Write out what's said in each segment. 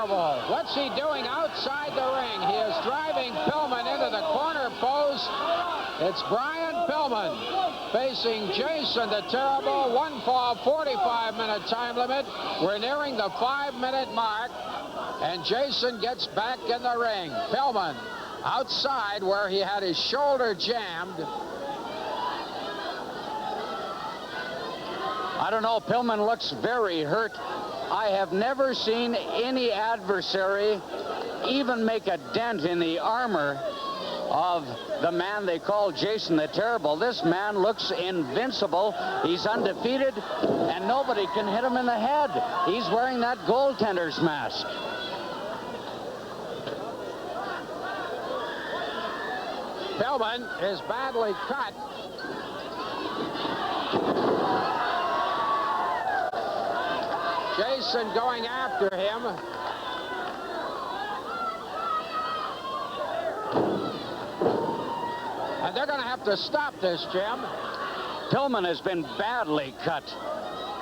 Terrible. What's he doing outside the ring? He is driving Pillman into the corner post. It's Brian Pillman facing Jason the Terrible. One fall, 45-minute time limit. We're nearing the 5-minute mark, and Jason gets back in the ring. Pillman outside where he had his shoulder jammed. I don't know, Pillman looks very hurt. I have never seen any adversary even make a dent in the armor of the man they call Jason the Terrible. This man looks invincible. He's undefeated, and nobody can hit him in the head. He's wearing that goaltender's mask. Pillman is badly cut. Jason going after him. And they're going to have to stop this, Jim. Pillman has been badly cut.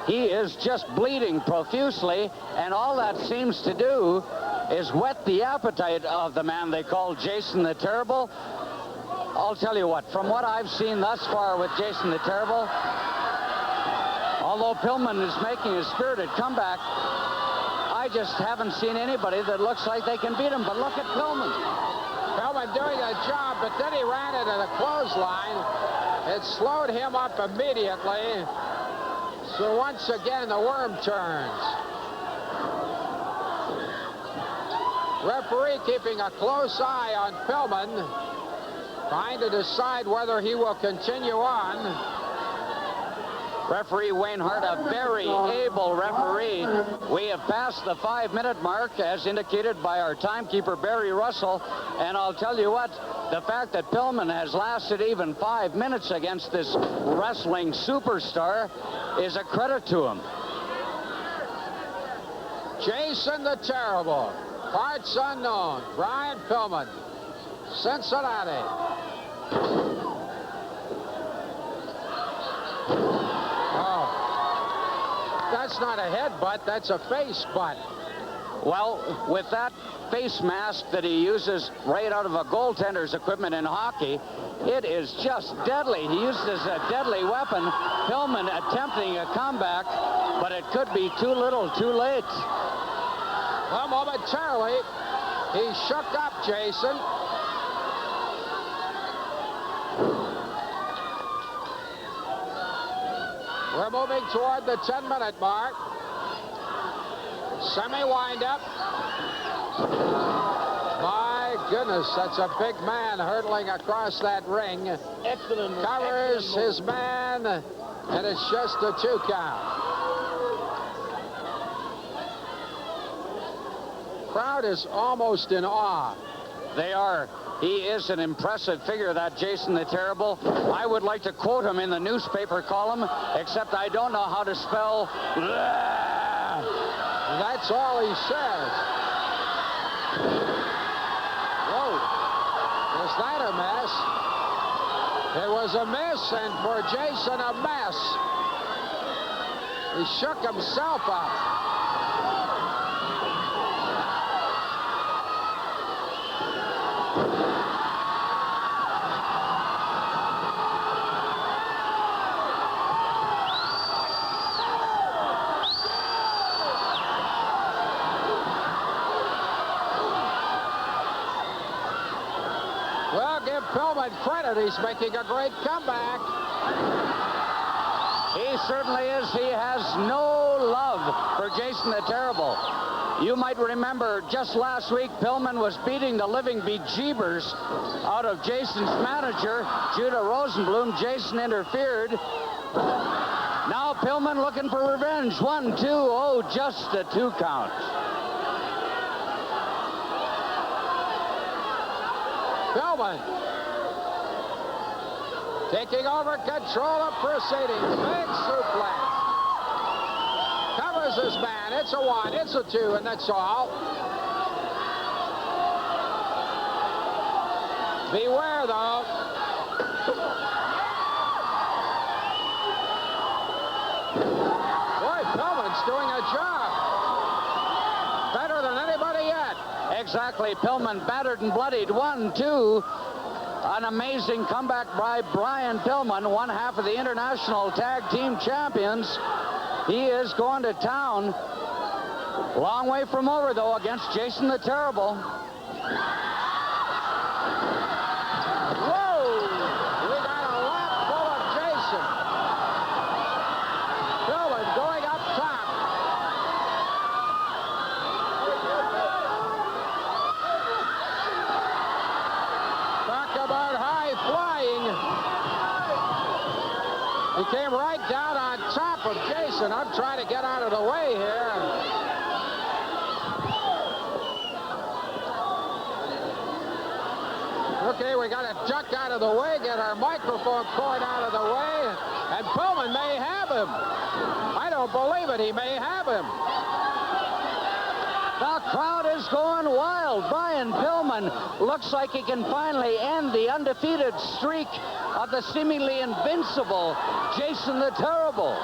He is just bleeding profusely, and all that seems to do is whet the appetite of the man they call Jason the Terrible. I'll tell you what, from what I've seen thus far with Jason the Terrible, although Pillman is making a spirited comeback, I just haven't seen anybody that looks like they can beat him. But look at Pillman. Pillman doing a job, but then he ran into the clothesline. It slowed him up immediately. So once again, the worm turns. Referee keeping a close eye on Pillman, trying to decide whether he will continue on. Referee Wayne Hart, a very able referee. We have passed the 5-minute mark, as indicated by our timekeeper, Barry Russell. And I'll tell you what, the fact that Pillman has lasted even 5 minutes against this wrestling superstar is a credit to him. Jason the Terrible, parts unknown. Brian Pillman, Cincinnati. That's not a headbutt, that's a face butt. Well, with that face mask that he uses right out of a goaltender's equipment in hockey, it is just deadly. He used it as a deadly weapon. Pillman attempting a comeback, but it could be too little, too late. Well, momentarily, he shook up Jason. We're moving toward the 10-minute mark. Semi-wind-up. My goodness, that's a big man hurtling across that ring. Excellent. Covers his man, and it's just a 2 count. Crowd is almost in awe. They are. He is an impressive figure, that Jason the Terrible. I would like to quote him in the newspaper column, except I don't know how to spell. That's all he says. Whoa. Was that a mess? It was a miss, and for Jason, a mess. He shook himself up. Pillman credit, he's making a great comeback. He certainly is. He has no love for Jason the Terrible. You might remember just last week, Pillman was beating the living bejeebers out of Jason's manager, Judah Rosenblum. Jason interfered. Now Pillman looking for revenge. 1, 2, oh, just a 2 count. Pillman taking over control of proceedings. Big suplex. Covers his man. It's a 1, it's a 2, and that's all. Beware, though. Boy, Pillman's doing a job. Better than anybody Exactly. Pillman battered and bloodied. 1-2. An amazing comeback by Brian Pillman, one half of the International Tag Team Champions. He is going to town. Long way from over, though, against Jason the Terrible. Whoa! We got a lap full of Jason. Pillman going up top. Talk about high flying. He came right down on top of Jason. I'm trying to get out of the way here. Okay, we got to duck out of the way, get our microphone cord out of the way, and Pillman may have him. I don't believe it. He may have him. The crowd is going wild. Brian Pillman looks like he can finally end the undefeated streak of the seemingly invincible Jason the Terrible.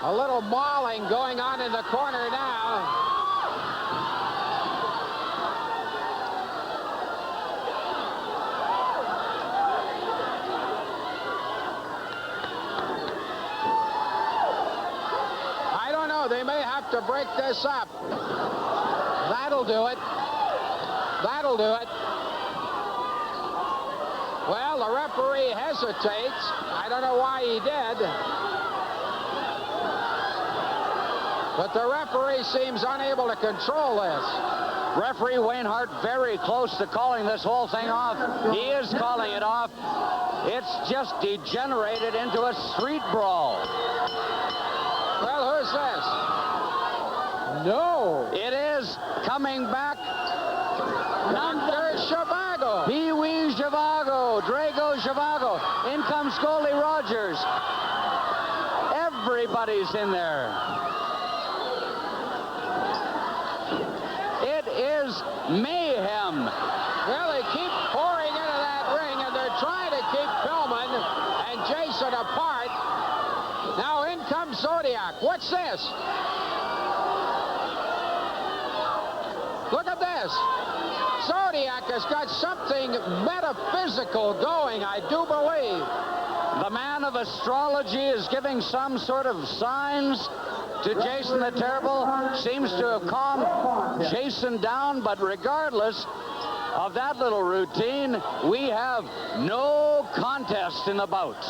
A little mauling going on in the corner now. I don't know. They may have to break this up. That'll do it. That'll do it. Well, the referee hesitates. I don't know why he did. But the referee seems unable to control this. Referee Wayne Hart very close to calling this whole thing off. He is calling it off. It's just degenerated into a street brawl. Well, who's this? No. It is coming back. There's Zhivago. Pee-wee Zhivago. Drago Zhivago. In comes Goldie Rogers. Everybody's in there. Mayhem. Well, they keep pouring into that ring, and they're trying to keep Pillman and Jason apart. Now in comes Zodiac. What's this? Look at this. Zodiac has got something metaphysical going, I do believe. The man of astrology is giving some sort of signs to Jason the Terrible. Seems to have calmed Jason down, but regardless of that little routine, we have no contest in the bout.